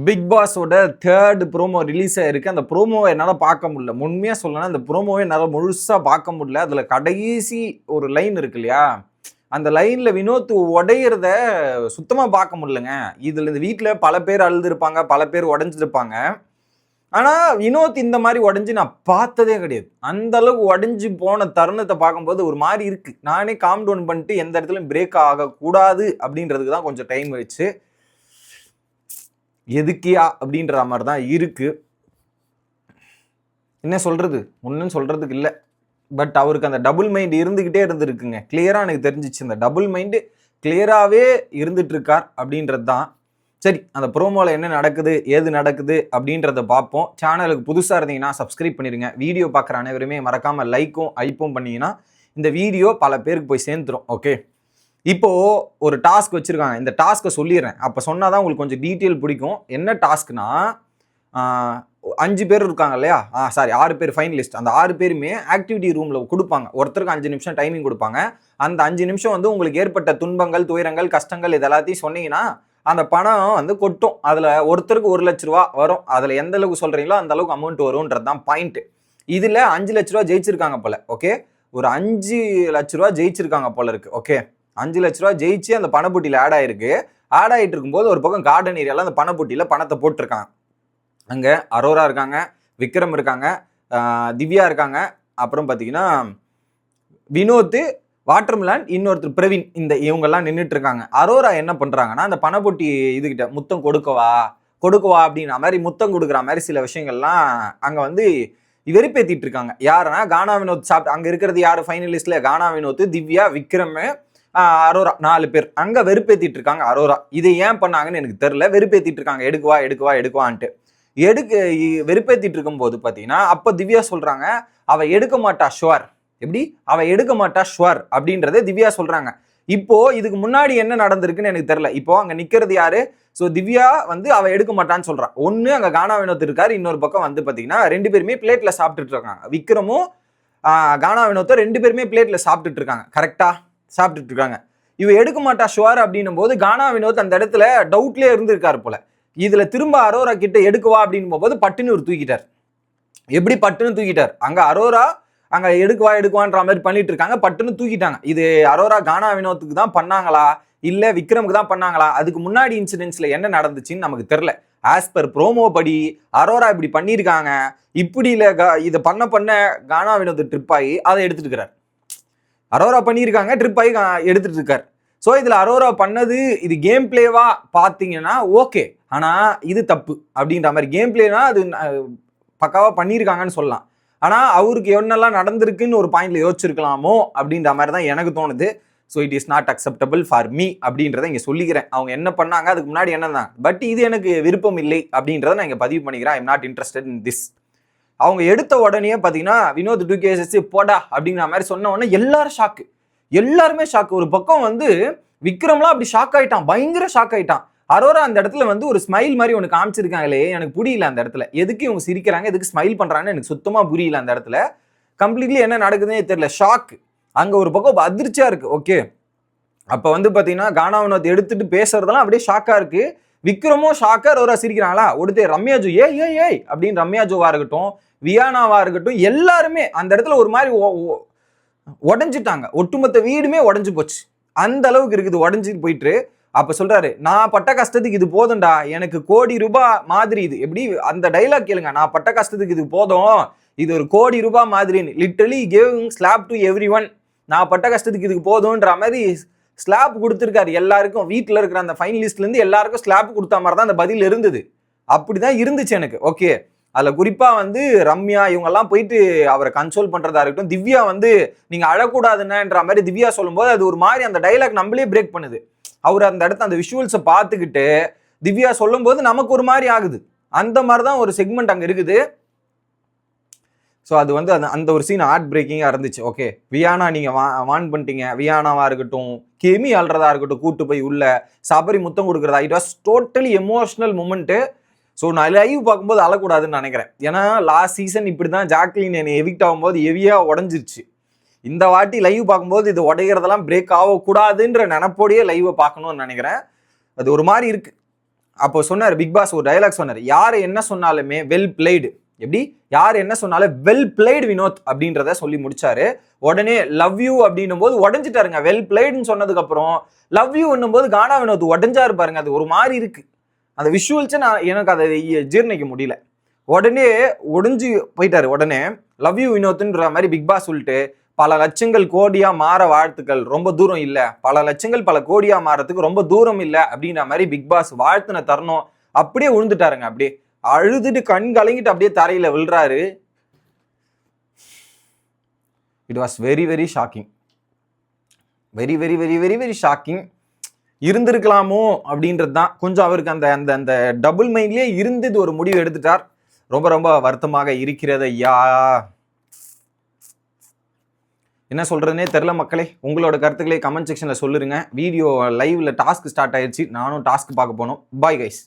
Big பாஸோட 3rd promo release ஆயிருக்கு. அந்த ப்ரோமோவை என்னால் பார்க்க முடியல. உண்மையாக சொல்லணும்னா அந்த ப்ரோமோவை என்னால் முழுசாக பார்க்க முடியல. அதில் கடைசி ஒரு லைன் இருக்கு இல்லையா, அந்த லைனில் வினோத் உடையிறத சுத்தமாக பார்க்க முடியலங்க. இதில் இந்த வீட்டில் பல பேர் அழுதுருப்பாங்க, பல பேர் உடஞ்சிருப்பாங்க. ஆனால் வினோத் இந்த மாதிரி உடஞ்சி நான் பார்த்ததே கிடையாது. அந்த அளவுக்கு உடஞ்சி போன தருணத்தை பார்க்கும்போது ஒரு மாதிரி இருக்கு. நானே காம் டவுன் பண்ணிட்டு எந்த இடத்துலையும் பிரேக் ஆகக்கூடாது அப்படின்றதுக்கு தான் கொஞ்சம் டைம் வச்சு எதுக்கியா அப்படின்ற மாதிரி தான் இருக்கு. என்ன சொல்றது, ஒன்றும் சொல்றதுக்கு இல்லை. பட் அவருக்கு அந்த டபுள் மைண்ட் இருந்துகிட்டே இருந்திருக்குங்க. கிளியரா எனக்கு தெரிஞ்சிச்சு, அந்த டபுள் மைண்டு கிளியராகவே இருந்துட்டு இருக்கார் அப்படின்றது தான். சரி, அந்த ப்ரோமோவில் என்ன நடக்குது ஏது நடக்குது அப்படின்றத பார்ப்போம். சேனலுக்கு புதுசாக இருந்தீங்கன்னா சப்ஸ்கிரைப் பண்ணிடுங்க. வீடியோ பார்க்குற அனைவருமே மறக்காமல் லைக்கும் ஐப்பும் பண்ணிங்கன்னா இந்த வீடியோ பல பேருக்கு போய் சேர்ந்துடும். ஓகே, இப்போது ஒரு டாஸ்க் வச்சுருக்காங்க. இந்த டாஸ்க்கை சொல்லிடுறேன், அப்போ சொன்னால் தான் உங்களுக்கு கொஞ்சம் டீட்டெயில் பிடிக்கும். என்ன டாஸ்க்னா, 5 பேர் இருக்காங்க இல்லையா, 6 பேர் ஃபைனலிஸ்ட். அந்த 6 பேருமே ஆக்டிவிட்டி ரூமில் கொடுப்பாங்க. ஒருத்தருக்கு 5 நிமிஷம் டைமிங் கொடுப்பாங்க. அந்த 5 நிமிஷம் வந்து உங்களுக்கு ஏற்பட்ட துன்பங்கள், துயரங்கள், கஷ்டங்கள் இது எல்லாத்தையும் சொன்னீங்கன்னா அந்த பணம் வந்து கொட்டும். அதில் ஒருத்தருக்கு 1 லட்ச ரூபா வரும். அதில் எந்த அளவுக்கு சொல்கிறீங்களோ அந்த அளவுக்கு அமௌண்ட் வரும்ன்றது தான் பாயிண்ட்டு. இதில் 5 லட்ச ரூபா ஜெயிச்சிருக்காங்க போல. ஓகே, ஒரு 5 லட்ச ரூபா ஜெயிச்சிருக்காங்க போல இருக்கு. ஓகே, 5 லட்ச ரூபா ஜெயிச்சு அந்த பணப்பொட்டியில் ஆட் ஆயிருக்கு. ஆட் ஆகிட்டு இருக்கும்போது ஒரு பக்கம் கார்டன் ஏரியாவில் அந்த பணப்பொட்டியில் பணத்தை போட்டிருக்காங்க. அங்கே அரோரா இருக்காங்க, விக்ரம் இருக்காங்க, திவ்யா இருக்காங்க, அப்புறம் பார்த்தீங்கன்னா வினோத், வாட்டர்மிலான், இன்னொருத்தர் பிரவீன், இவங்கெல்லாம் நின்றுட்டு இருக்காங்க. அரோரா என்ன பண்ணுறாங்கன்னா, அந்த பணப்பொட்டி இதுகிட்ட முத்தம் கொடுக்கவா அப்படின்ற மாதிரி முத்தம் கொடுக்குற மாதிரி சில விஷயங்கள்லாம் அங்கே வந்து வெறுப்பேற்றிட்டு இருக்காங்க. யாருன்னா கானா வினோத் அங்கே இருக்கிறது யார் ஃபைனலிஸ்ட்ல, கானா வினோத், திவ்யா, விக்ரம், அரோரா 4 பேர் அங்கே வெறுப்பேற்றிட்டு இருக்காங்க. அரோரா இதை ஏன் பண்ணாங்கன்னு எனக்கு தெரியல. வெறுப்பேற்றிட்டு இருக்காங்க, எடுக்குவான்ட்டு. வெறுப்பேற்றிட்டு இருக்கும்போது பார்த்தீங்கன்னா அப்போ திவ்யா சொல்கிறாங்க, அவள் எடுக்க மாட்டா ஷுவர். எப்படி அவள் எடுக்க மாட்டா ஷுவர் அப்படின்றத திவ்யா சொல்கிறாங்க. இப்போ இதுக்கு முன்னாடி என்ன நடந்திருக்குன்னு எனக்கு தெரியல. இப்போ அங்கே நிற்கிறது யாரு? ஸோ திவ்யா வந்து அவள் எடுக்க மாட்டான்னு சொல்கிறான். ஒன்று அங்கே கானா வினோத் இருக்காரு, இன்னொரு பக்கம் வந்து பார்த்தீங்கன்னா 2 பேருமே பிளேட்டில் சாப்பிட்டுட்டு இருக்காங்க. விக்ரமும் கானா வினோத்தும் 2 பேருமே பிளேட்டில் சாப்பிட்டுட்டு இருக்காங்க. கரெக்டாக சாப்பிட்டுட்டு இருக்காங்க. இவ எடுக்க மாட்டா ஷுவர் அப்படின்னும் போது கானா வினோத் அந்த இடத்துல டவுட்லேயே இருந்திருக்காரு போல. இதுல திரும்ப அரோரா கிட்ட எடுக்குவா அப்படின்னு போகும்போது பட்டுன்னு ஒரு தூக்கிட்டார். எப்படி பட்டுன்னு தூக்கிட்டார்? அங்க அரோரா அங்க எடுக்குவான்ற மாதிரி பண்ணிட்டு இருக்காங்க, பட்டுன்னு தூக்கிட்டாங்க. இது அரோரா கானா வினோத்துக்கு தான் பண்ணாங்களா இல்ல விக்ரமுக்கு தான் பண்ணாங்களா? அதுக்கு முன்னாடி இன்சிடென்ட்ஸ்ல என்ன நடந்துச்சுன்னு நமக்கு தெரியல. ஆஸ் பர் ப்ரோமோ படி அரோரா இப்படி பண்ணியிருக்காங்க, இப்படி இல்ல இதை பண்ண கானா வினோத் ட்ரிப் ஆகி அதை எடுத்துட்டு இருக்கிறார். அரோரா பண்ணியிருக்காங்க, ட்ரிப் ஆகி எடுத்துட்டு இருக்காரு. ஸோ இதில் அரோரா பண்ணது இது கேம் பிளேவா பார்த்தீங்கன்னா ஓகே, ஆனால் இது தப்பு அப்படின்ற மாதிரி. கேம் பிளேனா அது பக்காவாக பண்ணியிருக்காங்கன்னு சொல்லலாம். ஆனால் அவருக்கு என்னெல்லாம் நடந்திருக்குன்னு ஒரு பாயிண்ட்ல யோசிச்சிருக்கலாமோ அப்படின்ற மாதிரி தான் எனக்கு தோணுது. So it is not acceptable for me அப்படின்றத இங்கே சொல்லிக்கிறேன். அவங்க என்ன பண்ணாங்க அதுக்கு முன்னாடி என்ன தான், பட் இது எனக்கு விருப்பம் இல்லை அப்படின்றத நான் இங்கே பதிவு பண்ணிக்கிறேன். I am not interested in this. அவங்க எடுத்த உடனே பார்த்தீங்கன்னா வினோத் 2KSS போடா அப்படிங்கிற மாதிரி சொன்ன உடனே எல்லாருமே ஷாக்கு. ஒரு பக்கம் வந்து விக்ரம்லாம் அப்படி ஷாக் ஆயிட்டான், பயங்கர ஷாக் ஆயிட்டான். அரோரா அந்த இடத்துல வந்து ஒரு ஸ்மைல் மாதிரி ஒன்று காமிச்சிருக்காங்களே, எனக்கு புரியல அந்த இடத்துல. எதுக்கு இவங்க சிரிக்கிறாங்க, எதுக்கு ஸ்மைல் பண்றாங்கன்னு எனக்கு சுத்தமா புரியல அந்த இடத்துல. கம்ப்ளீட்லி என்ன நடக்குதுன்னே தெரியல, ஷாக். அங்க ஒரு பக்கம் அதிர்ச்சியா இருக்கு. ஓகே, அப்ப வந்து பாத்தீங்கன்னா கானா வினோத் எடுத்துட்டு பேசுறதெல்லாம் அப்படியே ஷாக்கா இருக்கு. விக்ரமும் ஷாக்கா, அரோரா சிரிக்கிறாங்களா. ஒடுத்து ரம்யாஜோ ஏய் அப்படின்னு ரம்யாஜோவா இருக்கட்டும், வியானாவா இருக்கட்டும், எல்லாருமே அந்த இடத்துல ஒரு மாதிரி உடஞ்சிட்டாங்க. ஒட்டுமொத்த வீடுமே உடஞ்சு போச்சு. அந்த அளவுக்கு இருக்குது, உடஞ்சிட்டு போயிட்டு. அப்ப சொல்றாரு, நான் பட்ட கஷ்டத்துக்கு இது போதும்டா, எனக்கு 1 கோடி ரூபாய் மாதிரி. இது எப்படி அந்த டைலாக் கேளுங்க, நான் பட்ட கஷ்டத்துக்கு இது போதும், இது 1 கோடி ரூபாய் மாதிரின்னு. Literally giving slab to every one. நான் பட்ட கஷ்டத்துக்கு இதுக்கு போதும்ன்ற மாதிரி ஸ்லாப் கொடுத்துருக்காரு எல்லாருக்கும். வீட்டில் இருக்கிற அந்த ஃபைனலிஸ்ட்ல இருந்து எல்லாருக்கும் ஸ்லாப் கொடுத்த மாதிரி தான் அந்த பதில் இருந்தது. அப்படிதான் இருந்துச்சு எனக்கு. ஓகே, அதில் குறிப்பாக வந்து ரம்யா இவங்கெல்லாம் போயிட்டு அவரை கன்சோல் பண்ணுறதா இருக்கட்டும். திவ்யா வந்து நீங்கள் அழக்கூடாதுன்னுன்ற மாதிரி திவ்யா சொல்லும்போது அது ஒரு மாதிரி அந்த டைலாக் நம்மளே பிரேக் பண்ணுது. அவர் அந்த இடத்த அந்த விஷுவல்ஸை பார்த்துக்கிட்டு திவ்யா சொல்லும்போது நமக்கு ஒரு மாதிரி ஆகுது. அந்த மாதிரி தான் ஒரு செக்மெண்ட் அங்கே இருக்குது. ஸோ அது வந்து அந்த ஒரு சீன் ஹார்ட் பிரேக்கிங்காக இருந்துச்சு. ஓகே, வியானா நீங்கள் வான் பண்ணிட்டீங்க. வியானாவாக இருக்கட்டும், கெமி ஆள்றதா இருக்கட்டும், கூட்டு போய் உள்ள சபரி முத்தம் கொடுக்குறதா, it was totally emotional moment. So நான் லைவ் பார்க்கும்போது அழக்கூடாதுன்னு நினைக்கிறேன். ஏன்னா லாஸ்ட் சீசன் இப்படி தான் ஜாக்லின் என்னை எவிக்ட் ஆகும்போது ஹெவியாக உடஞ்சிருச்சு. இந்த வாட்டி லைவ் பார்க்கும்போது இது உடைகிறதெல்லாம் பிரேக் ஆகக்கூடாதுன்ற நினப்போடையே லைவை பார்க்கணும்னு நினைக்கிறேன். அது ஒரு மாதிரி இருக்கு. அப்போ சொன்னார் பிக் பாஸ் ஒரு டயலாக் சொன்னார், யார் என்ன சொன்னாலுமே வெல் பிளேடு, எப்படி யார் என்ன சொன்னாலும் வெல் பிளேடு வினோத் அப்படின்றத சொல்லி முடிச்சாரு. உடனே லவ் யூ அப்படின்னும் போது உடஞ்சிட்டாருங்க. வெல் பிளேடுன்னு சொன்னதுக்கு அப்புறம் லவ் யூ என்னும் போது கானா வினோத் உடஞ்சாரு பாருங்க. அது ஒரு மாதிரி இருக்கு அந்த விஷுவல்ஸை, எனக்கு அதை ஜீர்ணிக்க முடியல. உடனே ஒடிஞ்சு போயிட்டாரு. உடனே லவ் யூ வினோத்ன்ற மாதிரி பிக் பாஸ் சொல்லிட்டு பல லட்சங்கள் கோடியா மாற வாழ்த்துக்கள், ரொம்ப தூரம் இல்ல, பல லட்சங்கள் பல கோடியா மாறதுக்கு ரொம்ப தூரம் இல்ல அப்படின்ற மாதிரி பிக் பாஸ் வாழ்த்துன தருணம் அப்படியே விழுந்துட்டாருங்க. அப்படியே அழுதுட்டு கண் கலங்கிட்டு அப்படியே தரையில விழுறாரு. It was very very shocking, very very very very very shocking. இருந்திருக்கலாமோ அப்படின்றது தான் கொஞ்சம் அவருக்கு அந்த அந்த அந்த டபுள் மைண்ட்லயே இருந்து ஒரு முடிவு எடுத்துட்டார். ரொம்ப ரொம்ப வருத்தமாக இருக்கிறது ஐயா. என்ன சொல்றதுனே தெரியல மக்களே. உங்களோட கருத்துக்களை கமெண்ட் செக்ஷன்ல சொல்லுங்க. வீடியோ லைவ்ல டாஸ்க் ஸ்டார்ட் ஆயிடுச்சு, நானும் டாஸ்க் பார்க்க போனோம். Bye guys.